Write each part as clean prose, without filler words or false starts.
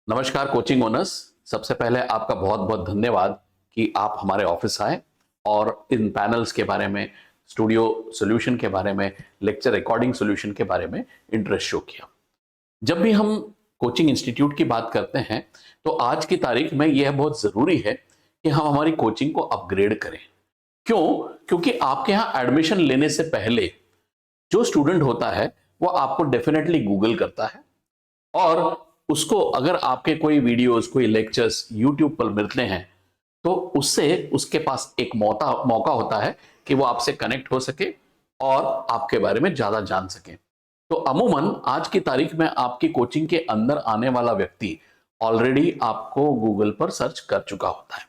नमस्कार coaching owners. सबसे पहले आपका बहुत बहुत धन्यवाद कि आप हमारे ऑफिस आए और इन पैनल्स के बारे में, स्टूडियो सॉल्यूशन के बारे में, लेक्चर रिकॉर्डिंग सॉल्यूशन के बारे में इंटरेस्ट शो किया। जब भी हम कोचिंग इंस्टीट्यूट की बात करते हैं तो आज की तारीख में यह बहुत ज़रूरी है कि हम हमारी कोचिंग को अपग्रेड करें। क्यों? क्योंकि आपके यहाँ एडमिशन लेने से पहले जो स्टूडेंट होता है वो आपको डेफिनेटली गूगल करता है और उसको अगर आपके कोई वीडियोस, कोई लेक्चर्स यूट्यूब पर मिलते हैं तो उससे उसके पास एक मौका होता है कि वो आपसे कनेक्ट हो सके और आपके बारे में ज्यादा जान सके। तो अमूमन आज की तारीख में आपकी कोचिंग के अंदर आने वाला व्यक्ति ऑलरेडी आपको गूगल पर सर्च कर चुका होता है।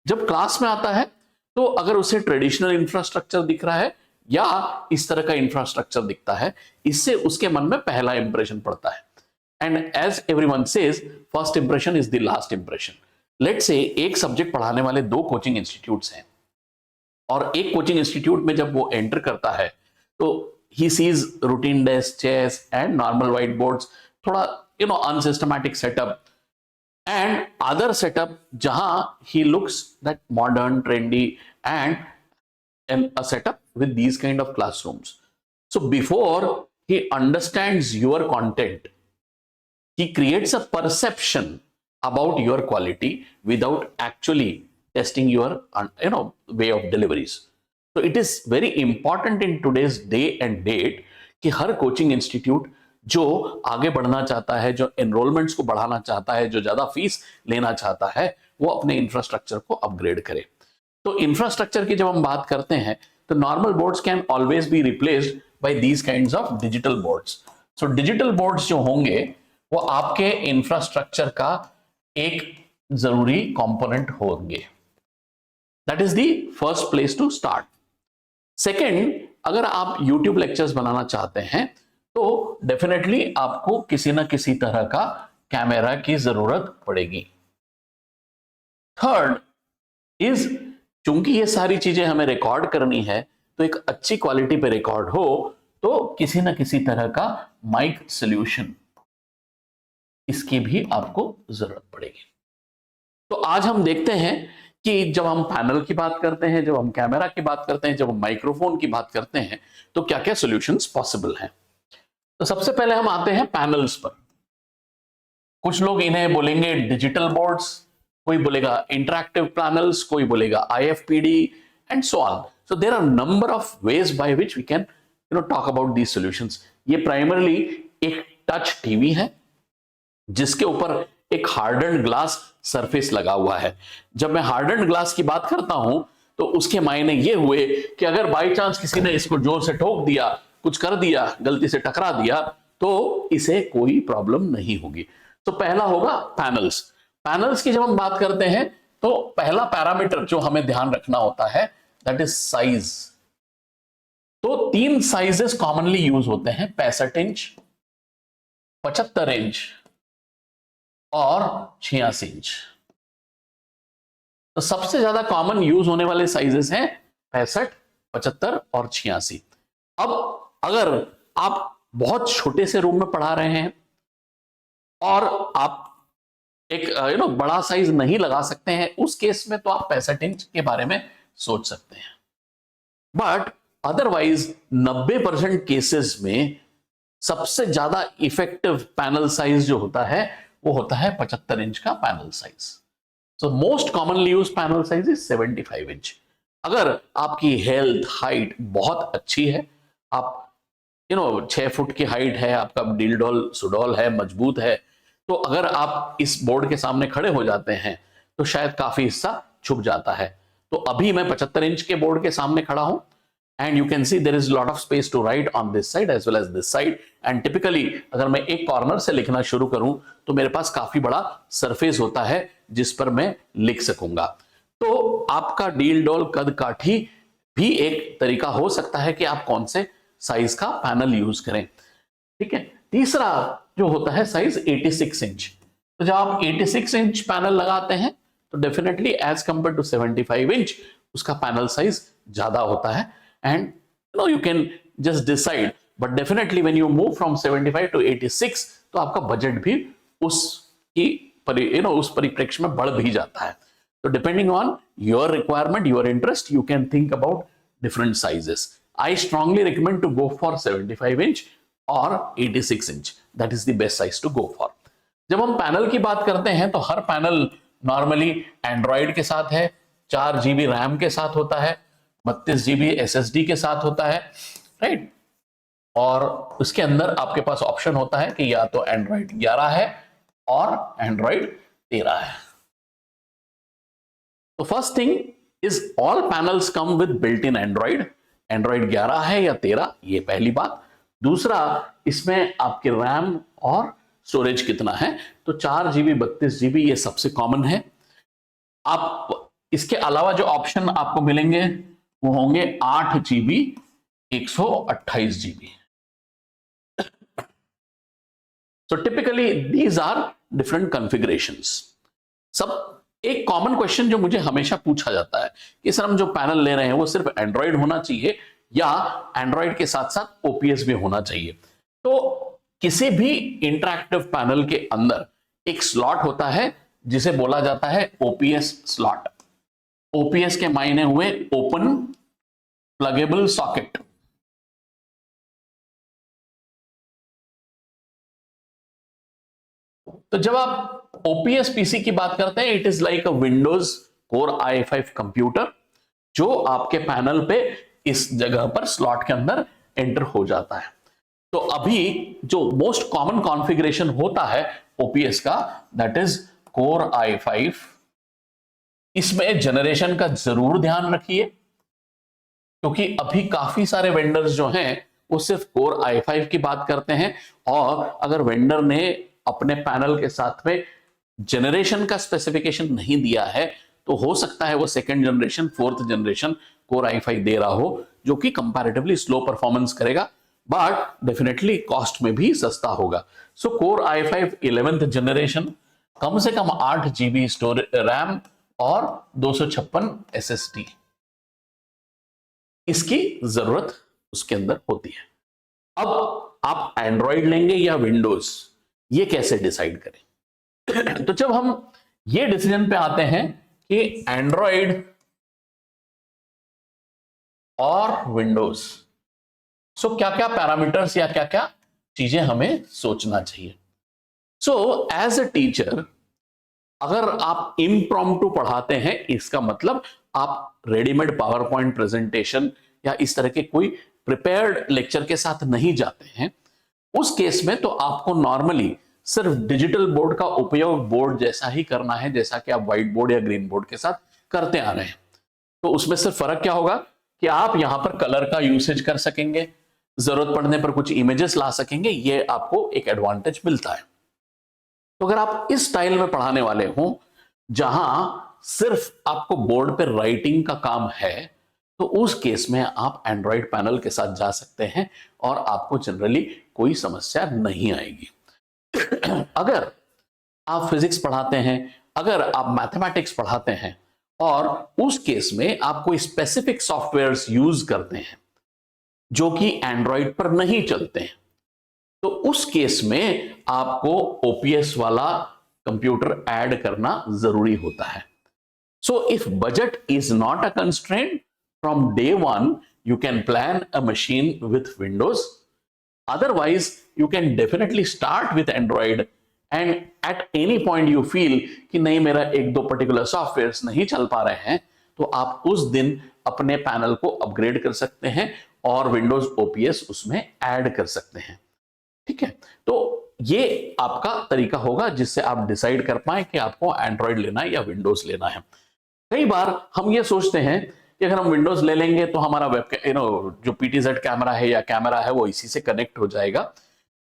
जब क्लास में आता है तो अगर उसे ट्रेडिशनल इंफ्रास्ट्रक्चर दिख रहा है या इस तरह का इंफ्रास्ट्रक्चर दिखता है, इससे उसके मन में पहला इंप्रेशन पड़ता है। And as everyone says, first impression is the last impression. Late से एक सब्जेक्ट पढ़ाने वाले दो कोचिंग इंस्टीट्यूट्स हैं और एक कोचिंग इंस्टीट्यूट में जब वो एंटर करता है तो ही सीज routine desk, chairs and normal white boards, थोड़ा unsystematic setup and other setup jahan he looks that modern, trendy and a setup with these kind of classrooms. So before he understands your content, he creates a perception about your quality without actually testing your way of deliveries. So it is very important in today's day and date कि हर coaching institute जो आगे बढ़ना चाहता है, जो enrolments को बढ़ाना चाहता है, जो ज्यादा फीस लेना चाहता है, वो अपने इंफ्रास्ट्रक्चर को अपग्रेड करे। तो इंफ्रास्ट्रक्चर की जब हम बात करते हैं तो normal boards can always be replaced by these kinds of digital boards. So digital boards जो होंगे वो आपके इंफ्रास्ट्रक्चर का एक जरूरी कंपोनेंट होंगे। That is the first place to start. Second, अगर आप यूट्यूब लेक्चर्स बनाना चाहते हैं तो डेफिनेटली आपको किसी ना किसी तरह का कैमरा की जरूरत पड़ेगी। थर्ड इज, चूंकि ये सारी चीजें हमें रिकॉर्ड करनी है तो एक अच्छी क्वालिटी पे रिकॉर्ड हो तो किसी ना किसी तरह का माइक सॉल्यूशन, इसकी भी आपको जरूरत पड़ेगी। तो आज हम देखते हैं कि जब हम पैनल की बात करते हैं, जब हम कैमरा की बात करते हैं, जब हम माइक्रोफोन की बात करते हैं तो क्या क्या सॉल्यूशंस पॉसिबल हैं। तो सबसे पहले हम आते हैं पैनल्स पर। कुछ लोग इन्हें बोलेंगे डिजिटल बोर्ड्स, कोई बोलेगा इंटरैक्टिव पैनल्स, कोई बोलेगा IFPD and so on. So there are number of ways by which we can talk about these solutions. ये प्राइमरली एक टच टीवी है जिसके ऊपर एक हार्डन्ड ग्लास सरफेस लगा हुआ है। जब मैं हार्डन्ड ग्लास की बात करता हूं तो उसके मायने ये हुए कि अगर बाई चांस किसी ने इसको जोर से ठोक दिया, कुछ कर दिया, गलती से टकरा दिया, तो इसे कोई प्रॉब्लम नहीं होगी। तो पहला होगा पैनल्स। पैनल्स की जब हम बात करते हैं तो पहला पैरामीटर जो हमें ध्यान रखना होता है दैट इज साइज। तो तीन साइजेस कॉमनली यूज होते हैं, 65 इंच, 75 इंच और 86 इंच। तो सबसे ज्यादा कॉमन यूज होने वाले साइजेस हैं 65, 75 और 86। अब अगर आप बहुत छोटे से रूम में पढ़ा रहे हैं और आप एक बड़ा साइज नहीं लगा सकते हैं, उस केस में तो आप 65 इंच के बारे में सोच सकते हैं। बट अदरवाइज 90% केसेस में सबसे ज्यादा इफेक्टिव पैनल साइज जो होता है वो होता है 75 इंच का panel size. So most commonly use panel size is 75 inch. अगर आपकी हेल्थ, हाइट बहुत अच्छी है, आप 6 फुट की हाइट है, आपका डील सुडौल है, मजबूत है, तो अगर आप इस बोर्ड के सामने खड़े हो जाते हैं तो शायद काफी हिस्सा छुप जाता है। तो अभी मैं 75 इंच के बोर्ड के सामने खड़ा हूं and you can see there is a lot of space to write on this side as well as this side, and typically अगर मैं एक कॉर्नर से लिखना शुरू करूं तो मेरे पास काफी बड़ा सरफेस होता है जिस पर मैं लिख सकूंगा। तो आपका डील डोल कद काठी भी एक तरीका हो सकता है कि आप कौन से साइज का पैनल यूज करें। ठीक है। तीसरा जो होता है साइज 86 इंच। तो जब आप 86 इंच पैनल लगाते हैं तो definitely as compare to 75 inch उसका पैनल साइज ज्यादा होता है। And you can just decide, but definitely when you move from 75 to 86 तो आपका बजट भी उस कि उस परिप्रेक्ष्य में बढ़ भी जाता है। तो depending on your requirement, your interest, you can think about different sizes. I strongly recommend to go for 75 inch और 86 inch, that is the best size to go for. जब हम पैनल की बात करते हैं तो हर पैनल नॉर्मली एंड्रॉइड के साथ है, 4 GB रैम के साथ होता है, 32 GB SSD के साथ होता है, राइट। और उसके अंदर आपके पास ऑप्शन होता है कि या तो एंड्रॉइड 11 है और एंड्रॉइड 13 है। तो first thing is all panels come with built in Android. Android 11 है या 13, ये पहली बात। दूसरा, इसमें आपके रैम और स्टोरेज कितना है, तो 4 GB 32 GB ये सबसे कॉमन है। आप इसके अलावा जो ऑप्शन आपको मिलेंगे वो होंगे 8 GB 128 GB। So typically these are different configurations। सब एक कॉमन क्वेश्चन जो मुझे हमेशा पूछा जाता है कि सर हम जो पैनल ले रहे हैं वो सिर्फ एंड्रॉइड होना चाहिए या एंड्रॉइड के साथ साथ ओपीएस भी होना चाहिए। तो किसी भी इंटरैक्टिव पैनल के अंदर एक स्लॉट होता है जिसे बोला जाता है ओपीएस स्लॉट। ओपीएस के मायने हुए ओपन प्लगेबल सॉकेट। तो जब आप ओपीएस पीसी की बात करते हैं, it is like a Windows core i5 computer जो आपके पैनल पे इस जगह पर स्लॉट के अंदर एंटर हो जाता है। तो अभी जो मोस्ट कॉमन कॉन्फ़िगरेशन होता है ओपीएस का, दैट इज कोर i5। इसमें जनरेशन का जरूर ध्यान रखिए क्योंकि अभी काफी सारे वेंडर्स जो हैं वो सिर्फ कोर i5 की बात करते हैं, और अगर वेंडर ने अपने पैनल के साथ में जनरेशन का स्पेसिफिकेशन नहीं दिया है तो हो सकता है वो second generation, fourth generation core i5 दे रहा हो, जो कि कंपैरेटिवली स्लो परफॉर्मेंस करेगा बट डेफिनेटली कॉस्ट में भी सस्ता होगा। सो कोर i5 11th जनरेशन, कम से कम 8 GB स्टोरेज रैम और 256 SSD, इसकी जरूरत उसके अंदर होती है। अब आप एंड्रॉइड लेंगे या विंडोज, ये कैसे डिसाइड करें? तो जब हम ये डिसीजन पे आते हैं कि एंड्रॉइड और विंडोज, सो क्या क्या पैरामीटर्स या क्या क्या चीजें हमें सोचना चाहिए। सो एज अ टीचर, अगर आप इम्प्रॉम्प्टू पढ़ाते हैं, इसका मतलब आप रेडीमेड पावर पॉइंट प्रेजेंटेशन या इस तरह के कोई प्रिपेयर्ड लेक्चर के साथ नहीं जाते हैं, उस केस में तो आपको नॉर्मली सिर्फ डिजिटल बोर्ड का उपयोग बोर्ड जैसा ही करना है जैसा कि आप व्हाइट बोर्ड या ग्रीन बोर्ड के साथ करते आ रहे हैं। तो उसमें सिर्फ फर्क क्या होगा कि आप यहां पर कलर का यूसेज कर सकेंगे, जरूरत पड़ने पर कुछ इमेजेस ला सकेंगे, ये आपको एक एडवांटेज मिलता है। तो अगर आप इस स्टाइल में पढ़ाने वाले हो जहां सिर्फ आपको बोर्ड पर राइटिंग का काम है, तो उस केस में आप एंड्रॉइड पैनल के साथ जा सकते हैं और आपको जनरली कोई समस्या नहीं आएगी। अगर आप फिजिक्स पढ़ाते हैं, अगर आप मैथमेटिक्स पढ़ाते हैं और उस केस में आप कोई स्पेसिफिक सॉफ्टवेयर्स यूज करते हैं जो कि एंड्रॉइड पर नहीं चलते हैं, तो उस केस में आपको ओपीएस वाला कंप्यूटर ऐड करना जरूरी होता है। So if budget is not a constraint, from day one you can plan a machine with Windows. Otherwise you can definitely start with Android, and at any point you feel कि नहीं मेरा एक दो particular softwares नहीं चल पा रहे हैं, तो आप उस दिन अपने पैनल को अपग्रेड कर सकते हैं और विंडोज ओपीएस उसमें ऐड कर सकते हैं। ठीक है, तो ये आपका तरीका होगा जिससे आप डिसाइड कर पाए कि आपको एंड्रॉइड लेना है या विंडोज लेना है। कई बार हम ये सोचते हैं कि अगर हम विंडोज ले लेंगे तो हमारा वेब जो पीटीजेड कैमरा है या कैमरा है वो इसी से कनेक्ट हो जाएगा।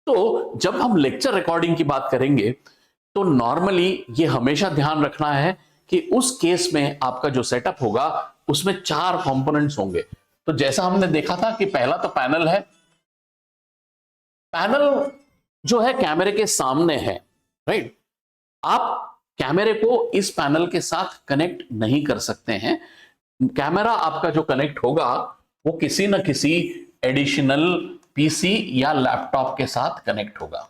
तो जब हम लेक्चर रिकॉर्डिंग की बात करेंगे तो नॉर्मली ये हमेशा ध्यान रखना है कि उस केस में आपका जो सेटअप होगा उसमें 4 कंपोनेंट्स होंगे। तो जैसा हमने देखा था कि पहला तो पैनल है। पैनल जो है कैमरे के सामने है, राइट। आप कैमरे को इस पैनल के साथ कनेक्ट नहीं कर सकते हैं। कैमरा आपका जो कनेक्ट होगा वो किसी न किसी एडिशनल पीसी या लैपटॉप के साथ कनेक्ट होगा।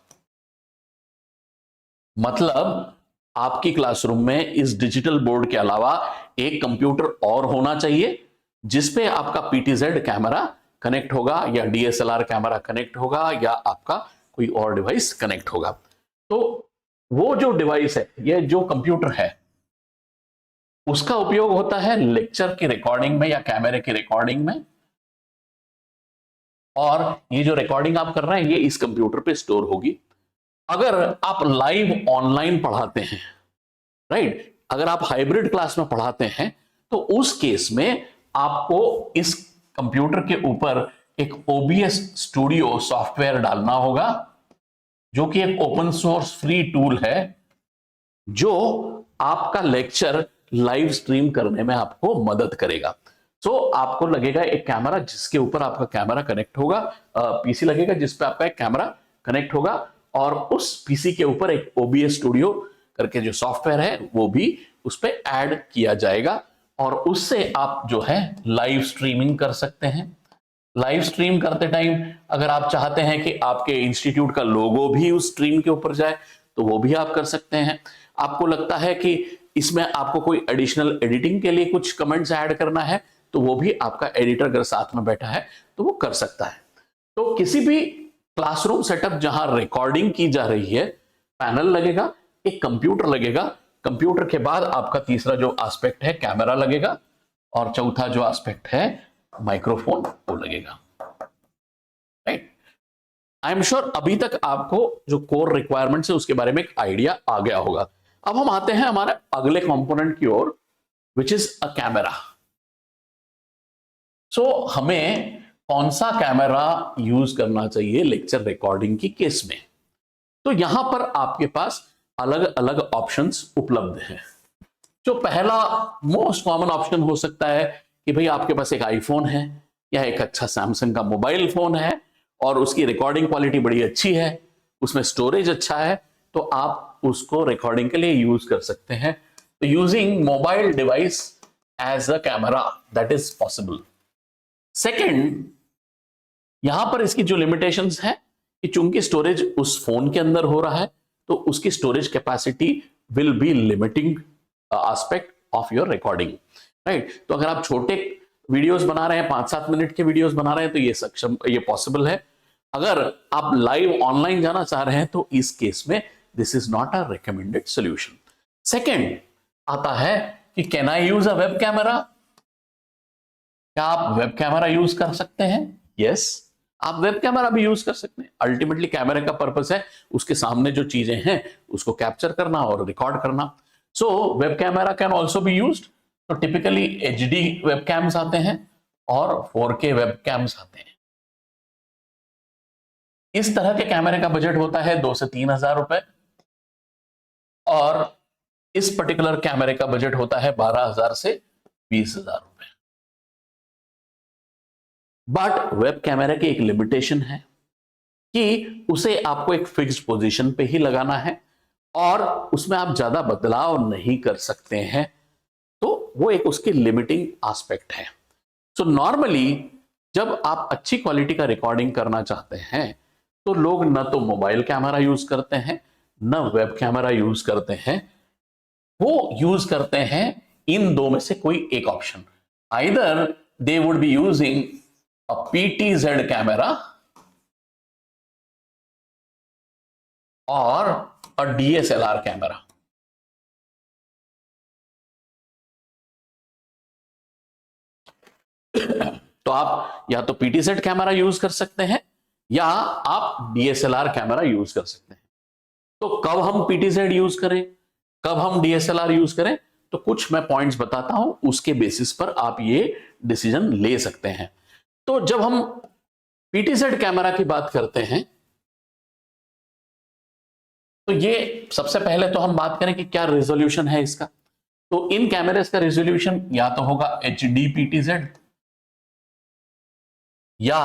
मतलब आपकी क्लासरूम में इस डिजिटल बोर्ड के अलावा एक कंप्यूटर और होना चाहिए जिसपे आपका पीटीजेड कैमरा कनेक्ट होगा या डीएसएलआर कैमरा कनेक्ट होगा या आपका कोई और डिवाइस कनेक्ट होगा। तो वो जो डिवाइस है, ये जो कंप्यूटर है, उसका उपयोग होता है लेक्चर की रिकॉर्डिंग में या कैमरे की रिकॉर्डिंग में, और ये जो रिकॉर्डिंग आप कर रहे हैं ये इस कंप्यूटर पे स्टोर होगी। अगर आप लाइव ऑनलाइन पढ़ाते हैं, राइट, अगर आप हाइब्रिड क्लास में पढ़ाते हैं, तो उस केस में आपको इस कंप्यूटर के ऊपर एक ओबीएस स्टूडियो सॉफ्टवेयर डालना होगा, जो कि एक ओपन सोर्स फ्री टूल है जो आपका लेक्चर लाइव स्ट्रीम करने में आपको मदद करेगा। तो आपको लगेगा एक कैमरा जिसके ऊपर आपका कैमरा कनेक्ट होगा, पीसी लगेगा जिस पे आपका एक कैमरा कनेक्ट होगा, और उस पीसी के ऊपर एक ओबीएस स्टूडियो करके जो सॉफ्टवेयर है वो भी उस पर ऐड किया जाएगा, और उससे आप जो है लाइव स्ट्रीमिंग कर सकते हैं। लाइव स्ट्रीम करते टाइम अगर आप चाहते हैं कि आपके इंस्टीट्यूट का लोगो भी उस स्ट्रीम के ऊपर जाए तो वो भी आप कर सकते हैं। आपको लगता है कि इसमें आपको कोई एडिशनल एडिटिंग के लिए कुछ कमेंट्स ऐड करना है तो वो भी आपका एडिटर अगर साथ में बैठा है तो वो कर सकता है। तो किसी भी क्लासरूम सेटअप जहां रिकॉर्डिंग की जा रही है, पैनल लगेगा, एक कंप्यूटर लगेगा, कंप्यूटर के बाद आपका तीसरा जो एस्पेक्ट है कैमरा लगेगा, और चौथा जो एस्पेक्ट है माइक्रोफोन वो लगेगा, राइट। आई एम श्योर अभी तक आपको जो कोर रिक्वायरमेंट्स है उसके बारे में एक आइडिया आ गया होगा। अब हम आते हैं हमारे अगले कंपोनेंट की ओर, विच इज अ कैमरा। सो हमें कौन सा कैमरा यूज करना चाहिए लेक्चर रिकॉर्डिंग की केस में? तो यहां पर आपके पास अलग अलग ऑप्शंस उपलब्ध हैं। जो पहला मोस्ट कॉमन ऑप्शन हो सकता है कि भाई आपके पास एक आईफोन है या एक अच्छा सैमसंग का मोबाइल फोन है और उसकी रिकॉर्डिंग क्वालिटी बड़ी अच्छी है, उसमें स्टोरेज अच्छा है, तो आप उसको रिकॉर्डिंग के लिए यूज कर सकते हैं। तो using mobile device as a camera, that is possible. Second, यहां पर इसकी जो लिमिटेशंस है कि चूंकि स्टोरेज उस फोन के अंदर हो रहा है तो उसकी storage capacity will be limiting aspect of your recording, right. तो अगर आप छोटे वीडियोस बना रहे हैं, 5-7 मिनट के वीडियोस बना रहे हैं, तो ये पॉसिबल है। अगर आप लाइव ऑनलाइन जाना चाह रहे हैं तो इस केस में this is not a recommended solution. Second आता है कि can I use a web camera? क्या आप वेब कैमरा यूज कर सकते हैं? यस, आप वेब कैमरा भी यूज कर सकते हैं। अल्टीमेटली कैमरे का पर्पस है उसके सामने जो चीजें हैं उसको कैप्चर करना और रिकॉर्ड करना। So web camera can also be used. तो टिपिकली एचडी वेब कैम्स आते हैं और 4K वेब कैम्स आते हैं। इस तरह के कैमरे का बजट होता है 2 से 3 हजार रुपए, और इस पर्टिकुलर कैमरे का बजट होता है 12,000 से 20,000 रुपए। बट वेब कैमरे की एक लिमिटेशन है कि उसे आपको एक फिक्स्ड पोजीशन पे ही लगाना है और उसमें आप ज्यादा बदलाव नहीं कर सकते हैं। तो वो एक उसकी लिमिटिंग एस्पेक्ट है। सो नॉर्मली जब आप अच्छी क्वालिटी का रिकॉर्डिंग करना चाहते हैं तो लोग न तो मोबाइल कैमरा यूज करते हैं न वेब कैमरा यूज करते हैं, वो यूज करते हैं इन दो में से कोई एक option. Either they would be using a PTZ camera और अ DSLR कैमरा। तो आप या तो PTZ कैमरा यूज कर सकते हैं या आप DSLR कैमरा यूज कर सकते हैं। तो कब हम PTZ यूज करें, कब हम DSLR यूज करें, तो कुछ मैं पॉइंट्स बताता हूं, उसके बेसिस पर आप ये डिसीजन ले सकते हैं। तो जब हम PTZ कैमरा की बात करते हैं तो ये सबसे पहले तो हम बात करें कि क्या रेजोल्यूशन है इसका। तो इन कैमरेज का रेजोल्यूशन या तो होगा HD PTZ या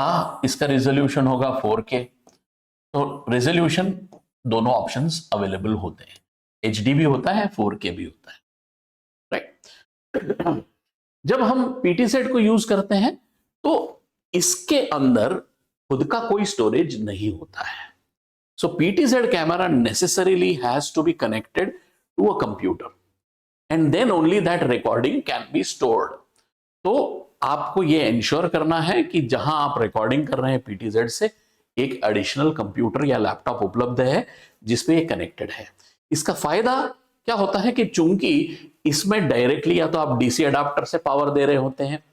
इसका रेजोल्यूशन होगा 4K। तो रेजोल्यूशन दोनों ऑप्शंस अवेलेबल होते हैं, HD भी होता है 4K भी होता है, राइट। जब हम PTZ को यूज करते हैं तो इसके अंदर खुद का कोई स्टोरेज नहीं होता है। So PTZ camera necessarily has to be connected to a computer and then only that recording can be stored. तो आपको ये इंश्योर करना है कि जहां आप रिकॉर्डिंग कर रहे हैं पीटीजेड से एक एडिशनल कंप्यूटर या लैपटॉप उपलब्ध है जिसपे ये कनेक्टेड है। इसका फायदा क्या होता है कि चूंकि इसमें डायरेक्टली या तो आप डीसी अडाप्टर से पावर दे रहे होते हैं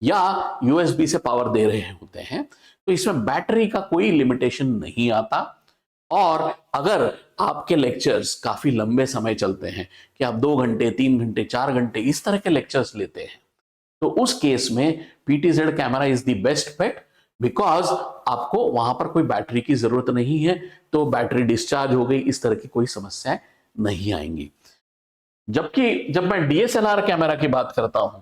या यूएसबी से पावर दे रहे होते हैं, तो इसमें बैटरी का कोई लिमिटेशन नहीं आता। और अगर आपके लेक्चर्स काफी लंबे समय चलते हैं कि आप 2 घंटे 3 घंटे 4 घंटे इस तरह के लेक्चर्स लेते हैं, तो उस केस में PTZ camera is the best bet, because आपको वहां पर कोई बैटरी की जरूरत नहीं है, तो बैटरी डिस्चार्ज हो गई इस तरह की कोई समस्याएं नहीं आएंगी। जबकि जब मैं डीएसएलआर कैमरा की बात करता हूं,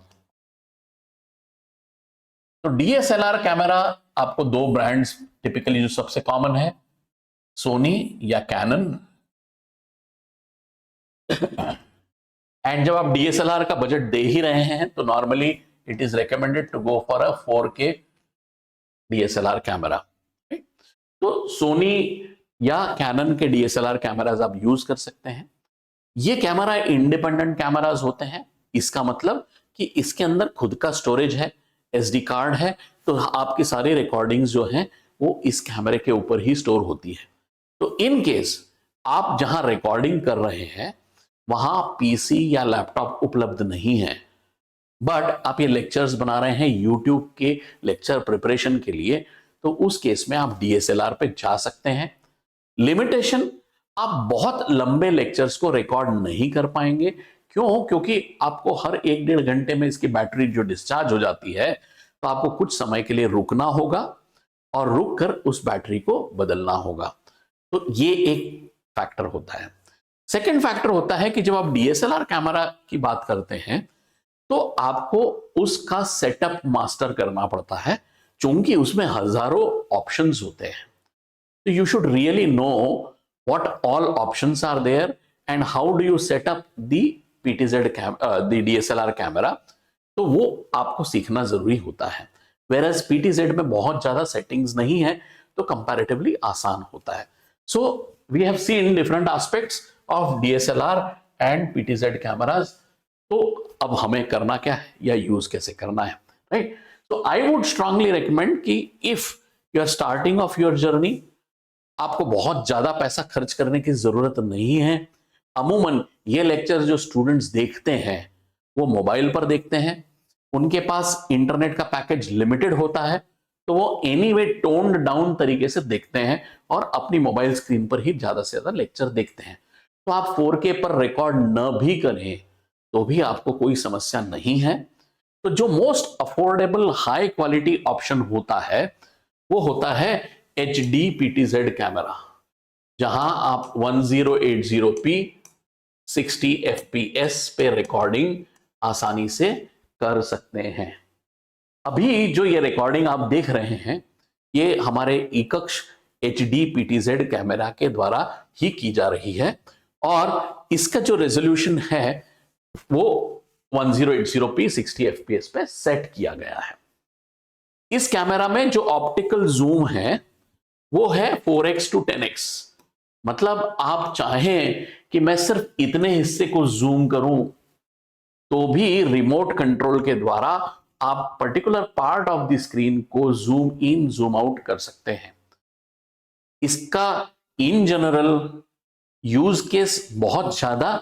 तो डीएसएलआर कैमरा आपको 2 ब्रांड्स टिपिकली जो सबसे कॉमन है, सोनी या कैनन। एंड जब आप डीएसएलआर का बजट दे ही रहे हैं तो normally it is recommended to go for a 4K DSLR camera. तो सोनी या कैनन के डीएसएलआर कैमराज आप यूज कर सकते हैं। ये कैमरा इंडिपेंडेंट कैमराज होते हैं, इसका मतलब कि इसके अंदर खुद का स्टोरेज है, एसडी कार्ड है, तो आपकी सारी रिकॉर्डिंग्स जो हैं वो इस कैमरे के ऊपर ही स्टोर होती है। तो इन केस आप जहां रिकॉर्डिंग कर रहे हैं वहां पीसी या लैपटॉप उपलब्ध नहीं है, बट आप ये लेक्चर्स बना रहे हैं यूट्यूब के लेक्चर प्रिपरेशन के लिए, तो उस केस में आप डीएसएलआर पे जा सकते हैं। लिमिटेशन, आप बहुत लंबे लेक्चर्स को रिकॉर्ड नहीं कर पाएंगे। क्यों? क्योंकि आपको हर 1-1.5 घंटे में इसकी बैटरी जो डिस्चार्ज हो जाती है, तो आपको कुछ समय के लिए रुकना होगा और रुक कर उस बैटरी को बदलना होगा। तो ये एक फैक्टर होता है। सेकेंड फैक्टर होता है कि जब आप डीएसएलआर कैमरा की बात करते हैं तो आपको उसका सेटअप मास्टर करना पड़ता है, क्योंकि उसमें हजारों ऑप्शंस होते हैं। तो you should really know what all options are there and how do you set up the PTZ the DSLR camera, तो वो आपको सीखना जरूरी होता है। वेरएज पीटीजेड में बहुत ज्यादा सेटिंग्स नहीं है, तो कंपैरेटिवली आसान होता है। So we have seen different aspects of DSLR and PTZ cameras. तो अब हमें करना क्या है या यूज कैसे करना है, right? So I would strongly recommend कि if you are starting off your journey, आपको बहुत ज्यादा पैसा खर्च करने की जरूरत नहीं है। अमूमन ये लेक्चर जो स्टूडेंट्स देखते हैं वो मोबाइल पर देखते हैं, उनके पास इंटरनेट का पैकेज लिमिटेड होता है, तो वो एनीवे टोन्ड डाउन तरीके से देखते हैं और अपनी मोबाइल स्क्रीन पर ही ज्यादा से ज्यादा लेक्चर देखते हैं। तो आप 4K पर रिकॉर्ड न भी करें तो भी आपको कोई समस्या नहीं है। तो जो most affordable high quality option होता है वो होता है HD PTZ कैमरा, जहां आप 1080p 60 FPS पे रिकॉर्डिंग आसानी से कर सकते हैं। अभी जो ये रिकॉर्डिंग आप देख रहे हैं ये हमारे इकक्ष HD PTZ कैमरा के द्वारा ही की जा रही है और इसका जो रेजोल्यूशन है वो 1080p 60 FPS पे सेट किया गया है। इस कैमरा में जो ऑप्टिकल जूम है वो है 4x to 10x। मतलब आप चाहें कि मैं सिर्फ इतने हिस्से को जूम करूं तो भी रिमोट कंट्रोल के द्वारा आप particular part of the screen को जूम इन जूम आउट कर सकते हैं। इसका इन जनरल यूज केस बहुत ज्यादा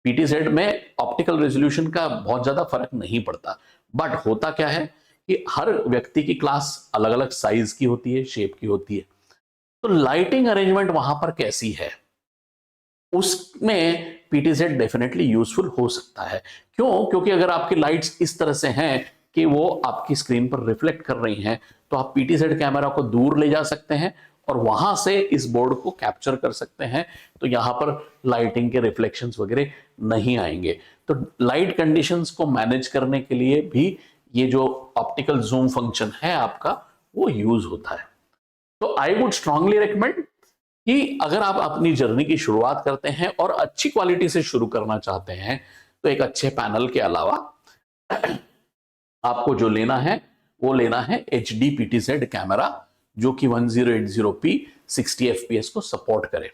पीटीजेड में ऑप्टिकल रेजोल्यूशन का बहुत ज्यादा फर्क नहीं पड़ता, बट होता क्या है कि हर व्यक्ति की क्लास अलग अलग साइज की होती है, शेप की होती है, तो लाइटिंग अरेंजमेंट वहां पर कैसी है उसमें पीटीजेड डेफिनेटली यूजफुल हो सकता है। क्यों? क्योंकि अगर आपकी लाइट्स इस तरह से हैं कि वो आपकी स्क्रीन पर रिफ्लेक्ट कर रही हैं, तो आप पीटीजेड कैमरा को दूर ले जा सकते हैं और वहां से इस बोर्ड को कैप्चर कर सकते हैं, तो यहां पर लाइटिंग के रिफ्लेक्शंस वगैरह नहीं आएंगे। तो लाइट कंडीशंस को मैनेज करने के लिए भी ये जो ऑप्टिकल जूम फंक्शन है आपका वो यूज होता है। तो आई वुड स्ट्रांगली रिकमेंड कि अगर आप अपनी जर्नी की शुरुआत करते हैं और अच्छी क्वालिटी से शुरू करना चाहते हैं, तो एक अच्छे पैनल के अलावा आपको जो लेना है वो लेना है HD PTZ कैमरा, जो कि 1080p 60 FPS को सपोर्ट करे।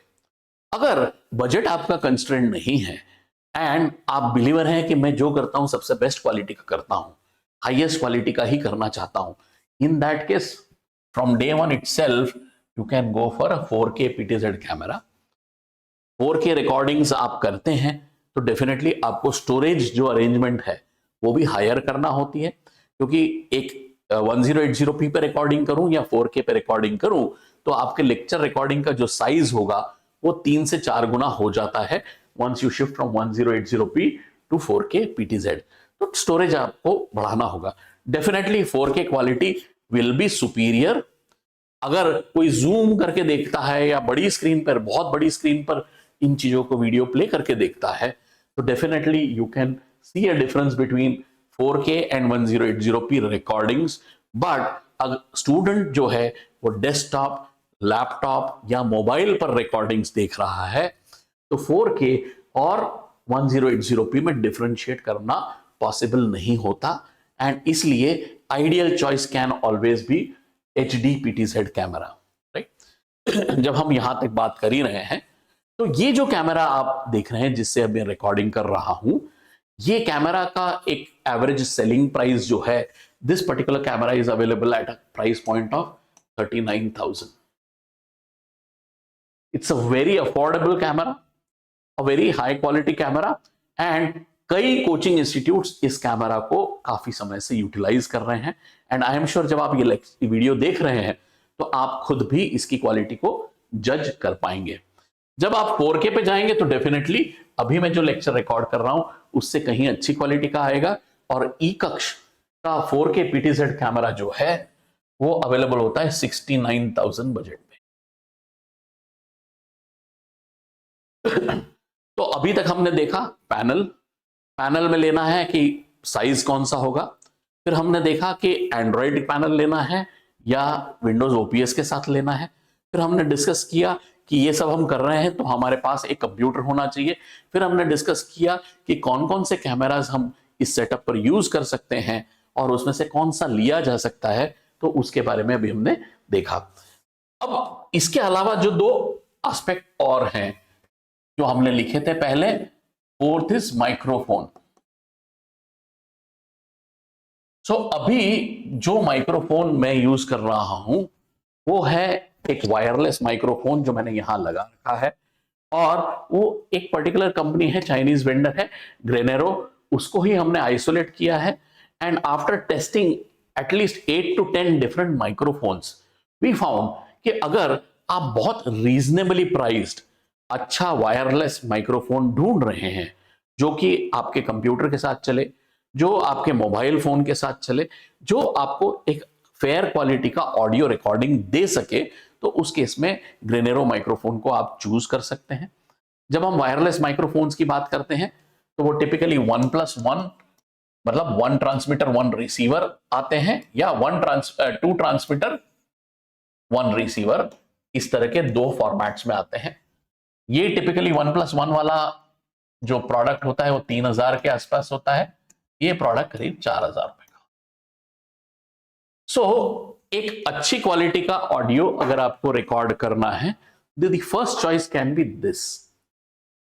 अगर बजट आपका कंस्ट्रेंट नहीं है एंड आप बिलीवर हैं कि मैं जो करता हूं सबसे बेस्ट क्वालिटी का करता हूं, हाईएस्ट क्वालिटी का ही करना चाहता हूं, in that case from day one itself you can go for a 4K PTZ camera. 4K recordings आप करते हैं तो डेफिनेटली आपको स्टोरेज जो अरेंजमेंट है वो भी हायर करना होती है, क्योंकि एक 1080p पे रिकॉर्डिंग करूं या 4K पे रिकॉर्डिंग करूं तो आपके लेक्चर रिकॉर्डिंग का जो साइज होगा वो 3 से 4 गुना हो जाता है once you shift from 1080p to 4K PTZ। तो स्टोरेज आपको बढ़ाना होगा। Definitely 4K quality will be superior. अगर कोई जूम करके देखता है या बड़ी स्क्रीन पर, बहुत बड़ी स्क्रीन पर इन चीजों को वीडियो प्ले करके देखता है तो definitely you can see a difference between 4K and 1080p recordings. But अगर स्टूडेंट जो है वो डेस्कटॉप, लैपटॉप या मोबाइल पर रिकॉर्डिंग्स देख रहा है तो 4K और 1080p में डिफरेंशिएट करना पॉसिबल नहीं होता, एंड इसलिए ideal choice can always be HD PTZ camera, right. जब हम यहां तक बात कर ही रहे हैं तो ये जो कैमरा आप देख रहे हैं जिससे अब मैं रिकॉर्डिंग कर रहा हूं, ये कैमरा का एक एवरेज सेलिंग प्राइस जो है, this particular camera is available at a price point of 39,000। It's a very affordable camera, a very high quality camera, and कई कोचिंग इंस्टीट्यूट्स इस कैमरा को काफी समय से यूटिलाइज कर रहे हैं। एंड आई एम श्योर जब आप ये वीडियो देख रहे हैं तो आप खुद भी इसकी क्वालिटी को जज कर पाएंगे। जब आप 4K पे जाएंगे तो डेफिनेटली अभी मैं जो लेक्चर रिकॉर्ड कर रहा हूं उससे कहीं अच्छी क्वालिटी का आएगा, और ई कक्ष का 4K PTZ कैमरा जो है वो अवेलेबल होता है 69,000 बजट में। तो अभी तक हमने देखा पैनल में लेना है कि साइज कौन सा होगा, फिर हमने देखा कि एंड्रॉइड पैनल लेना है या विंडोज OPS के साथ लेना है, फिर हमने डिस्कस किया कि ये सब हम कर रहे हैं तो हमारे पास एक कंप्यूटर होना चाहिए, फिर हमने डिस्कस किया कि कौन कौन से कैमरास हम इस सेटअप पर यूज कर सकते हैं और उसमें से कौन सा लिया जा सकता है, तो उसके बारे में अभी हमने देखा। अब इसके अलावा जो 2 एस्पेक्ट और हैं जो हमने लिखे थे पहले, फोर्थ इज माइक्रोफोन। सो अभी जो माइक्रोफोन मैं यूज कर रहा हूं वो है एक वायरलेस माइक्रोफोन जो मैंने यहां लगा रखा है, और वो एक पर्टिकुलर कंपनी है, चाइनीज वेंडर है ग्रेनेरो, उसको ही हमने आइसोलेट किया है। And after testing at least 8 to 10 different microphones we found कि अगर आप बहुत रीजनेबली प्राइस्ड अच्छा वायरलेस माइक्रोफोन ढूंढ रहे हैं जो कि आपके कंप्यूटर के साथ चले, जो आपके मोबाइल फोन के साथ चले, जो आपको एक फेयर क्वालिटी का ऑडियो रिकॉर्डिंग दे सके, तो उस केस में ग्रेनेरो माइक्रोफोन को आप चूज कर सकते हैं। जब हम वायरलेस माइक्रोफोन्स की बात करते हैं तो वो टिपिकली 1+1, मतलब 1 ट्रांसमीटर 1 रिसीवर आते हैं, या 2 ट्रांसमीटर 1 रिसीवर, इस तरह के 2 फॉर्मेट्स में आते हैं। ये टिपिकली 1+1 वाला जो प्रोडक्ट होता है वो 3,000 के आसपास होता है, ये प्रोडक्ट करीब 4,000 रुपए का। सो एक अच्छी क्वालिटी का ऑडियो अगर आपको रिकॉर्ड करना है, the first choice can be this.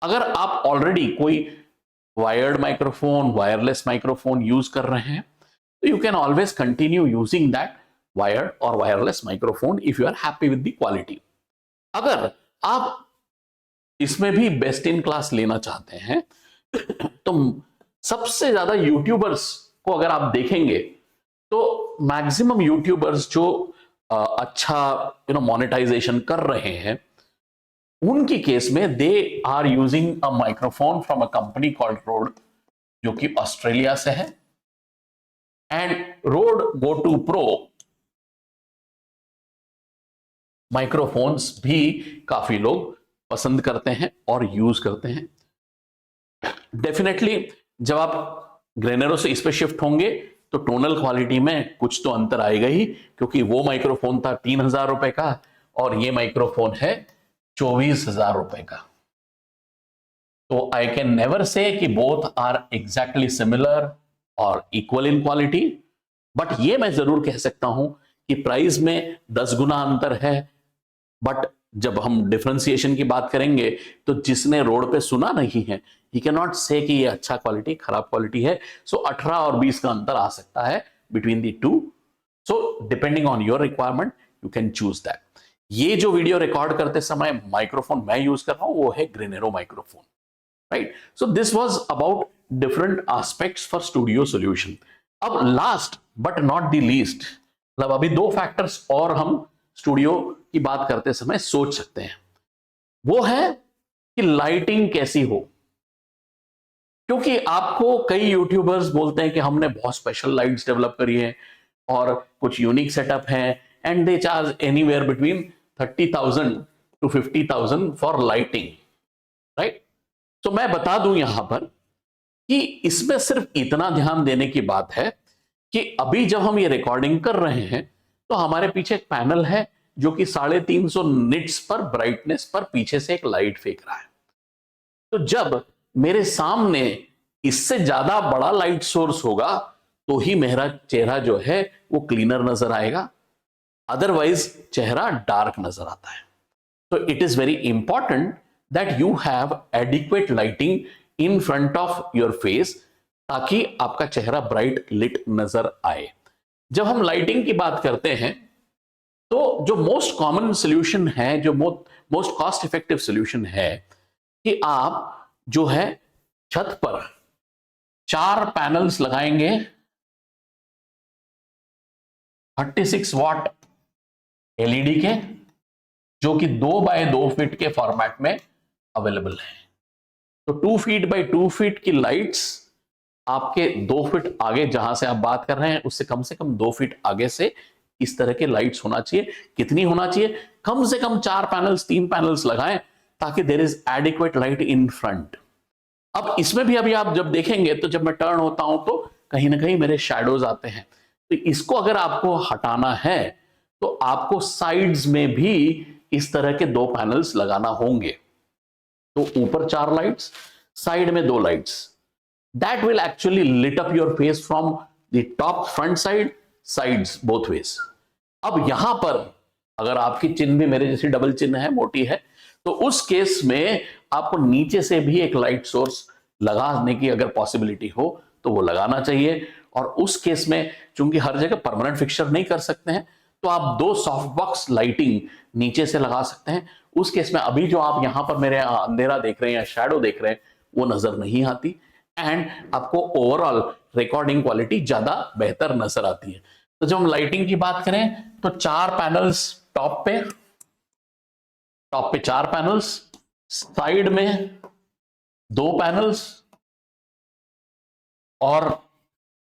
अगर आप ऑलरेडी कोई wired microphone, wireless microphone use कर रहे हैं तो you can always continue using that wired और wireless microphone if you are happy with the quality. अगर आप इसमें भी बेस्ट इन क्लास लेना चाहते हैं तो सबसे ज्यादा यूट्यूबर्स को अगर आप देखेंगे तो मैक्सिमम यूट्यूबर्स जो अच्छा मोनेटाइजेशन कर रहे हैं, उनकी केस में they are using a microphone from a company called Rode, जो कि ऑस्ट्रेलिया से है। And Rode go two pro microphones भी काफी लोग पसंद करते हैं और यूज करते हैं। डेफिनेटली जब आप ग्रेनेरो से इस पे शिफ्ट होंगे तो टोनल क्वालिटी में कुछ तो अंतर आएगा ही, क्योंकि वो माइक्रोफोन था 3,000 रुपए का और ये माइक्रोफोन है 24,000 रुपए का। तो आई कैन नेवर से कि बोथ आर एग्जैक्टली सिमिलर और इक्वल इन क्वालिटी, बट ये मैं जरूर कह सकता हूं कि प्राइस में 10 गुना अंतर है, बट जब हम डिफरेंशिएशन की बात करेंगे तो जिसने रोड पे सुना नहीं है ही कैन नॉट से कि ये अच्छा क्वालिटी खराब क्वालिटी है। सो 18 और 20 का अंतर आ सकता है between the two. So depending on your requirement you can choose that. ये जो वीडियो रिकॉर्ड करते समय माइक्रोफोन मैं यूज कर रहा हूं वो है ग्रेनेरो microphone, right. So this was about different aspects for studio solution. अब last but not the least, मतलब अभी दो फैक्टर्स और हम स्टूडियो की बात करते समय सोच सकते हैं, वो है कि लाइटिंग कैसी हो। क्योंकि आपको कई यूट्यूबर्स बोलते हैं कि हमने बहुत स्पेशल लाइट्स डेवलप करी है और कुछ यूनिक सेटअप है and they charge anywhere between 30,000 to 50,000 for lighting, right. तो मैं बता दूं यहां पर कि इसमें सिर्फ इतना ध्यान देने की बात है कि अभी जब हम ये रिकॉर्डिंग कर रहे हैं तो हमारे पीछे एक पैनल है जो कि 350 निट्स पर ब्राइटनेस पर पीछे से एक लाइट फेंक रहा है। तो जब मेरे सामने इससे ज्यादा बड़ा लाइट सोर्स होगा तो ही मेरा चेहरा जो है वो क्लीनर नजर आएगा, अदरवाइज चेहरा डार्क नजर आता है। तो it is very important that you have adequate lighting in front of your face ताकि आपका चेहरा ब्राइट लिट नजर आए। जब हम लाइटिंग की बात करते हैं तो जो मोस्ट कॉमन सोल्यूशन है, जो मोस्ट कॉस्ट इफेक्टिव सोल्यूशन है कि आप जो है छत पर 4 पैनल्स लगाएंगे 36 वॉट एलईडी के, जो कि 2 बाय 2 फीट के फॉर्मेट में अवेलेबल है। तो 2 फीट बाय 2 फीट की लाइट्स आपके 2 फीट आगे जहां से आप बात कर रहे हैं उससे कम 2 फीट आगे से इस तरह के लाइट्स होना चाहिए। कितनी होना चाहिए? कम से कम 4 पैनल्स 3 पैनल्स लगाएं ताकि there is adequate light in front. अब इसमें भी अभी आप जब देखेंगे तो जब मैं टर्न होता हूं तो कहीं ना कहीं मेरे शैडोज आते हैं, तो इसको अगर आपको हटाना है तो आपको साइड्स में भी इस तरह के 2 पैनल्स लगाना होंगे। तो ऊपर 4 लाइट्स, साइड में 2 lights, that will actually lit up your face from the top front side, sides both ways. अब यहां पर अगर आपकी चिन्ह भी मेरे जैसी डबल चिन्ह है, मोटी है, तो उस केस में आपको नीचे से भी एक लाइट सोर्स लगाने की अगर पॉसिबिलिटी हो तो वो लगाना चाहिए। और उस केस में चूंकि हर जगह परमानेंट फिक्सचर नहीं कर सकते हैं तो आप 2 सॉफ्ट बॉक्स लाइटिंग नीचे से लगा सकते हैं। उस केस में अभी जो आप यहां पर मेरे अंधेरा देख रहे हैं या शैडो देख रहे हैं वो नजर नहीं आती एंड आपको ओवरऑल रिकॉर्डिंग क्वालिटी ज्यादा बेहतर नजर आती है। तो जब हम लाइटिंग की बात करें तो 4 पैनल्स टॉप पे 4 पैनल्स, साइड में 2 पैनल्स और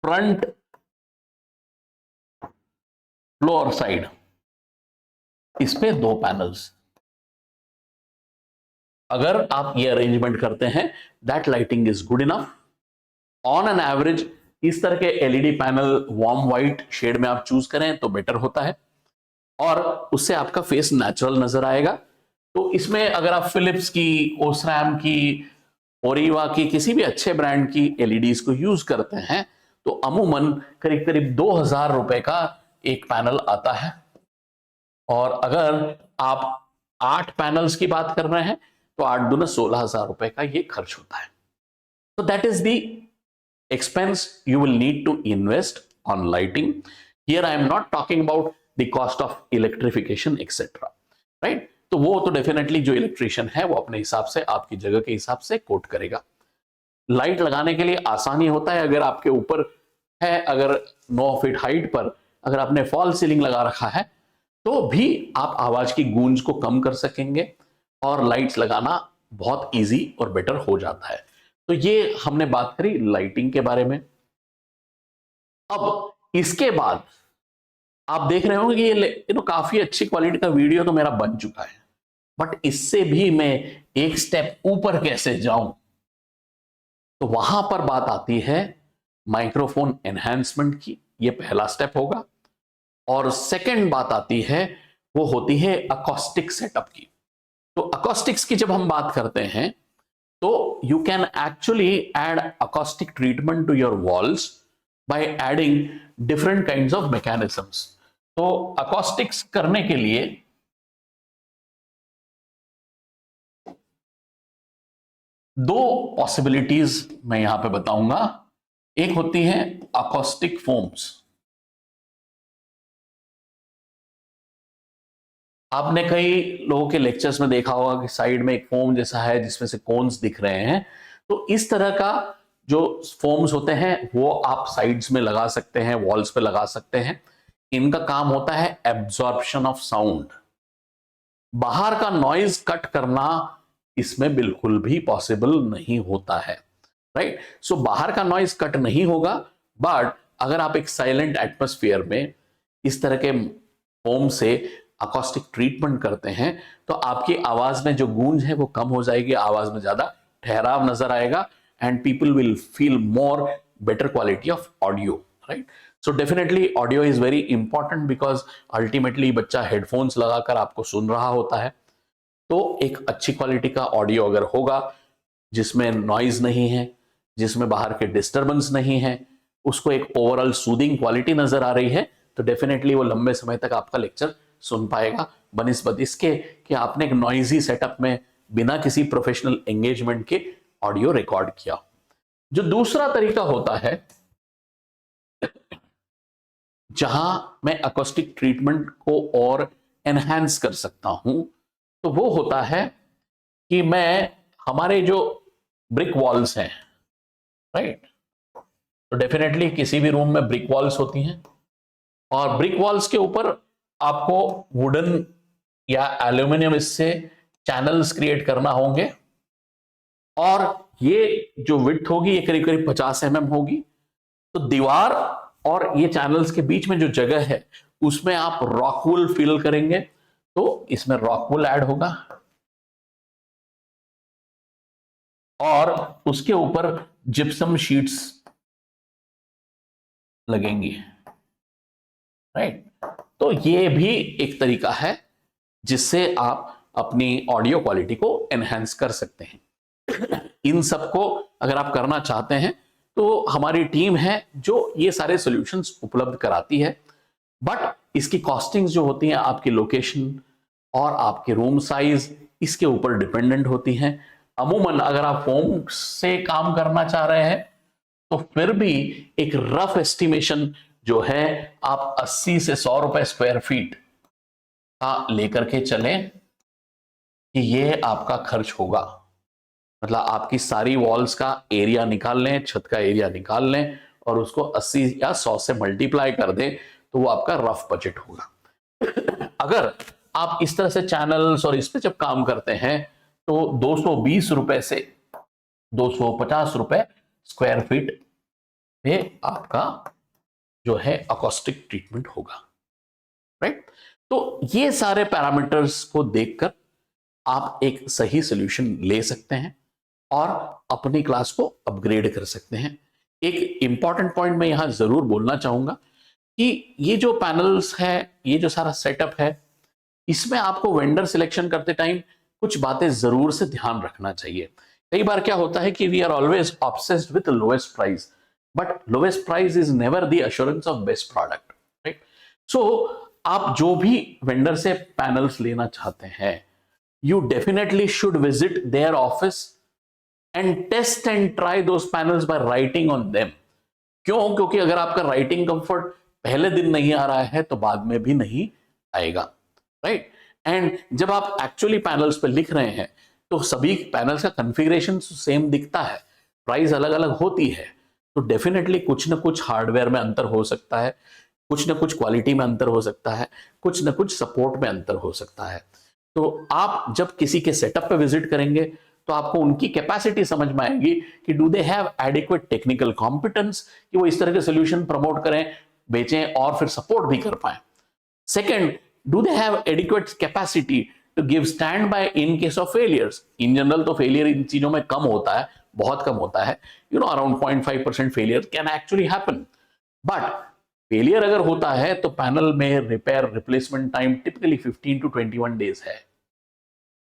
फ्रंट फ्लोर साइड इस पे 2 पैनल्स। अगर आप ये अरेंजमेंट करते हैं that lighting is good enough. On an average इस तरह के LED panel warm white shade में आप चूज करें तो बेटर होता है और उससे आपका फेस नेचुरल नजर आएगा। तो इसमें अगर आप फिलिप्स की, ओसरैम की, ओरिवा की, किसी भी अच्छे ब्रांड की एलईडीज को यूज करते हैं तो अमूमन करीब करीब 2,000 रुपए का एक पैनल आता है। और अगर आप 8 पैनल्स की बात कर रहे हैं तो 8 दूना 16,000 रुपए का ये खर्च होता है। तो that is the expense you will need to invest on lighting. Here I am not talking about the cost of electrification etc. right? तो वो तो डेफिनेटली जो इलेक्ट्रिशियन है वो अपने हिसाब से आपकी जगह के हिसाब से कोट करेगा। लाइट लगाने के लिए आसानी होता है अगर आपके ऊपर है, अगर 9 फीट हाइट पर अगर आपने फॉल सीलिंग लगा रखा है तो भी आप आवाज की गूंज को कम कर सकेंगे और लाइट्स लगाना बहुत इजी और बेटर हो जाता है। तो ये हमने बात करी लाइटिंग के बारे में। अब इसके बाद आप देख रहे होंगे कि ये काफी अच्छी क्वालिटी का वीडियो तो मेरा बन चुका है, बट इससे भी मैं एक स्टेप ऊपर कैसे जाऊं, तो वहां पर बात आती है माइक्रोफोन एनहांसमेंट की। ये पहला स्टेप होगा। और सेकंड बात आती है वो होती है अकॉस्टिक सेटअप की। तो अकॉस्टिक्स की जब हम बात करते हैं तो you can actually add acoustic treatment to your walls by adding different kinds of mechanisms. तो acoustics करने के लिए दो पॉसिबिलिटीज मैं यहां पे बताऊंगा। एक होती है अकॉस्टिक फोम्स। आपने कई लोगों के लेक्चर्स में देखा होगा कि साइड में एक फोम जैसा है जिसमें से कोन्स दिख रहे हैं। तो इस तरह का जो फोम्स होते हैं वो आप साइड्स में लगा सकते हैं, वॉल्स पे लगा सकते हैं। इनका काम होता है एब्जॉर्प्शन ऑफ साउंड, बाहर का नॉइज कट करना इसमें बिल्कुल भी पॉसिबल नहीं होता है, राइट। सो बाहर का नॉइज कट नहीं होगा, बट अगर आप एक साइलेंट एटमॉस्फेयर में इस तरह के फोम से अकॉस्टिक ट्रीटमेंट करते हैं तो आपकी आवाज में जो गूंज है वो कम हो जाएगी, आवाज में ज्यादा ठहराव नजर आएगा, and people will feel more better quality of audio, right. So definitely audio is very important because ultimately बच्चा हेडफोन्स लगाकर आपको सुन रहा होता है। तो एक अच्छी क्वालिटी का ऑडियो अगर होगा जिसमें नॉइज नहीं है, जिसमें बाहर के डिस्टर्बेंस नहीं है, उसको एक ओवरऑल सूदिंग क्वालिटी नजर आ रही है, तो डेफिनेटली वो लंबे समय तक आपका लेक्चर सुन पाएगा, बनिस्बत इसके कि आपने एक नॉइजी सेटअप में बिना किसी प्रोफेशनल एंगेजमेंट के ऑडियो रिकॉर्ड किया। जो दूसरा तरीका होता है जहां मैं अकोस्टिक ट्रीटमेंट को और एनहांस कर सकता हूं, तो वो होता है कि मैं हमारे जो ब्रिक वॉल्स हैं, राइट, तो डेफिनेटली किसी भी रूम में ब्रिक वॉल्स होती हैं और ब्रिक वॉल्स के ऊपर आपको वुडन या एल्यूमिनियम इससे चैनल्स क्रिएट करना होंगे, और ये जो विड्थ होगी ये करीब करीब 50 होगी। तो दीवार और ये चैनल्स के बीच में जो जगह है उसमें आप रॉकवुल फिल करेंगे, तो इसमें रॉकवुल ऐड होगा और उसके ऊपर जिप्सम शीट्स लगेंगी, राइट। तो ये भी एक तरीका है जिससे आप अपनी ऑडियो क्वालिटी को एनहांस कर सकते हैं। इन सबको अगर आप करना चाहते हैं तो हमारी टीम है जो ये सारे सॉल्यूशंस उपलब्ध कराती है, बट इसकी कॉस्टिंग्स जो होती हैं आपकी लोकेशन और आपके रूम साइज इसके ऊपर डिपेंडेंट होती हैं। अमूमन अगर आप फोम से काम करना चाह रहे हैं तो फिर भी एक रफ एस्टिमेशन जो है आप 80 से 100 रुपए स्क्वायर फीट का लेकर के चलें कि ये आपका खर्च होगा। मतलब आपकी सारी वॉल्स का एरिया निकाल लें, छत का एरिया निकाल लें और उसको 80 या 100 से मल्टीप्लाई कर दें तो वो आपका रफ बजट होगा। अगर आप इस तरह से चैनल्स और इस पे जब काम करते हैं तो 220 रुपए से 250 रुपए स्क्वायर फीट पे आपका जो है अकॉस्टिक ट्रीटमेंट होगा, राइट। तो ये सारे पैरामीटर्स को देखकर आप एक सही सॉल्यूशन ले सकते हैं और अपनी क्लास को अपग्रेड कर सकते हैं। एक इंपॉर्टेंट पॉइंट मैं यहां जरूर बोलना चाहूंगा कि ये जो पैनल्स है, ये जो सारा सेटअप है, इसमें आपको वेंडर सिलेक्शन करते टाइम कुछ बातें जरूर से ध्यान रखना चाहिए। कई बार क्या होता है कि we are always obsessed with lowest price, but lowest price is never the assurance of best product, right. So आप जो भी वेंडर से पैनल्स लेना चाहते हैं, you definitely should visit their office and test and try those panels by writing on them। क्यों? क्योंकि अगर आपका राइटिंग कंफर्ट पहले दिन नहीं आ रहा है तो बाद में भी नहीं आएगा, राइट। एंड जब आप एक्चुअली पैनल्स पे लिख रहे हैं तो सभी पैनल्स का कॉन्फ़िगरेशन सेम दिखता है, प्राइस अलग अलग होती है, तो डेफिनेटली कुछ ना कुछ हार्डवेयर में अंतर हो सकता है, कुछ ना कुछ क्वालिटी में अंतर हो सकता है, कुछ ना कुछ सपोर्ट में अंतर हो सकता है। तो आप जब किसी के सेटअप पे विजिट करेंगे तो आपको उनकी कैपेसिटी समझ में आएगी कि do they have adequate technical competence कि वो इस तरह के सोल्यूशन प्रमोट करें, बेचें और फिर सपोर्ट भी कर पाए। Second, do they have adequate capacity to give stand by in case of failures. In general तो फेलियर इन चीजों में कम होता है, बहुत कम होता है, around 0.5% failure can actually happen, but failure अगर होता है तो पैनल में repair replacement time typically 15 to 21 days है।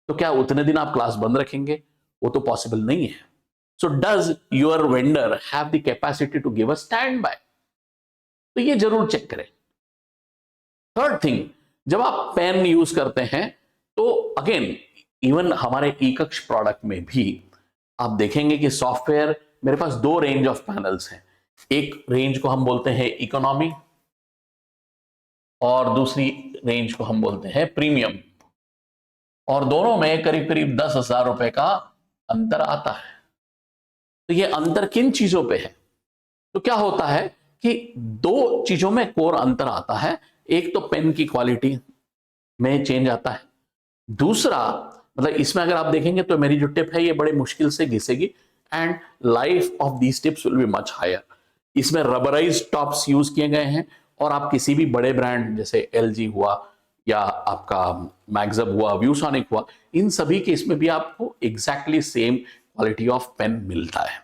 तो क्या उतने दिन आप क्लास बंद रखेंगे? वो तो पॉसिबल नहीं है। So does your vendor have the capacity to give a stand by? तो ये जरूर चेक करें। थर्ड थिंग, जब आप पेन यूज करते हैं तो अगेन इवन हमारे ई कक्ष प्रोडक्ट में भी आप देखेंगे कि सॉफ्टवेयर मेरे पास दो रेंज ऑफ पैनल्स हैं। एक रेंज को हम बोलते हैं इकोनॉमी और दूसरी रेंज को हम बोलते हैं प्रीमियम, और दोनों में करीब करीब 10,000 रुपए का अंतर आता है। तो ये अंतर किन चीजों पे है? तो क्या होता है कि दो चीजों में कोर अंतर आता है। एक तो पेन की क्वालिटी में चेंज आता है, दूसरा मतलब इसमें अगर आप देखेंगे तो मेरी जो टिप है ये बड़े मुश्किल से घिसेगी and life of these tips will be much higher. इसमें रबराइज टॉप्स यूज किए गए हैं और आप किसी भी बड़े ब्रांड जैसे एलजी हुआ या आपका मैग्जब हुआ, व्यूसॉनिक हुआ, इन सभी केस में भी आपको exactly same quality of pen मिलता है।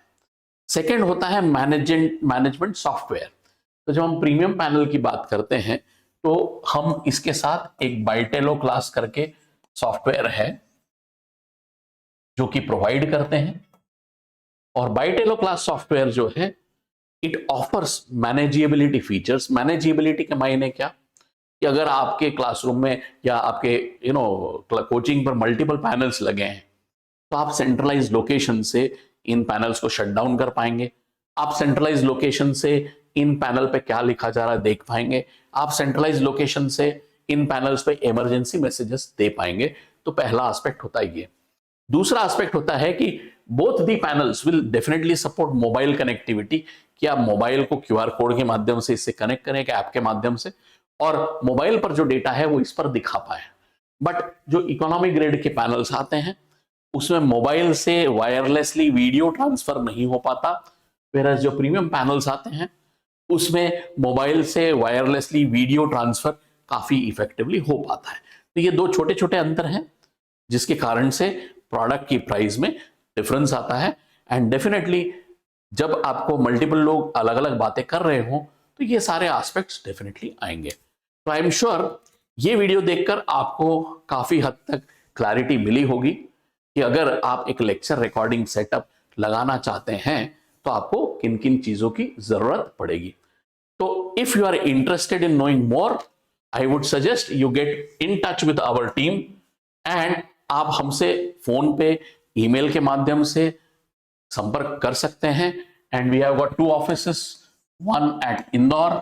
सेकेंड होता है मैनेजमेंट सॉफ्टवेयर। तो जब हम प्रीमियम पैनल की बात करते हैं तो हम इसके साथ एक बाइटेलो क्लास करके सॉफ्टवेयर है जो कि प्रोवाइड करते हैं, और बाइटेलो क्लास सॉफ्टवेयर जो है it offers manageability features. Manageability के मायने क्या कि अगर आपके क्लासरूम में या आपके कोचिंग पर मल्टीपल पैनल्स लगे हैं तो आप सेंट्रलाइज लोकेशन से इन पैनल्स को शट डाउन कर पाएंगे। आप सेंट्रलाइज लोकेशन से इन पैनल पे क्या लिखा जा रहा है देख पाएंगे। आप सेंट्रलाइज लोकेशन से इन पैनल्स पे इमरजेंसी मैसेजेस दे पाएंगे। तो पहला एस्पेक्ट होता है ये। दूसरा एस्पेक्ट होता है कि both the panels will definitely support mobile connectivity, कि आप मोबाइल को क्यूआर कोड के माध्यम से इससे कनेक्ट करें, ऐप के माध्यम से, और मोबाइल पर जो डेटा है वो इस पर दिखा पाए। बट जो इकोनॉमी ग्रेड के पैनल्स आते हैं उसमें मोबाइल से वायरलेसली वीडियो ट्रांसफर नहीं हो पाता, वेरएज़ जो प्रीमियम पैनल्स आते हैं उसमें मोबाइल से वायरलेसली वीडियो ट्रांसफर काफी इफेक्टिवली हो पाता है। तो ये दो छोटे छोटे अंतर हैं जिसके कारण से प्रोडक्ट की प्राइस में डिफरेंस आता है। एंड डेफिनेटली जब आपको मल्टीपल लोग अलग अलग बातें कर रहे हो तो ये सारे एस्पेक्ट्स डेफिनेटली आएंगे। तो आई एम श्योर ये वीडियो देखकर आपको काफी हद तक क्लैरिटी मिली होगी कि अगर आप एक लेक्चर रिकॉर्डिंग सेटअप लगाना चाहते हैं तो आपको किन किन चीजों की जरूरत पड़ेगी। तो if you are interested in knowing more, I would suggest you get in touch with our team and आप हमसे फोन पे, ईमेल के माध्यम से संपर्क कर सकते हैं। And we have got 2 offices, one at Indore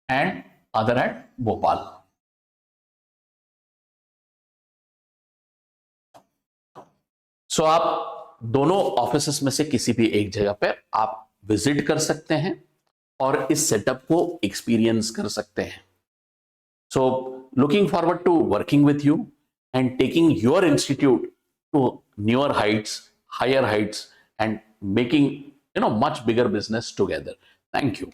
and other at Bhopal. So आप दोनों ऑफिसेस में से किसी भी एक जगह पर आप विजिट कर सकते हैं और इस सेटअप को एक्सपीरियंस कर सकते हैं। So looking forward to working with you and taking your institute to newer heights, higher heights and making much bigger business together. Thank you.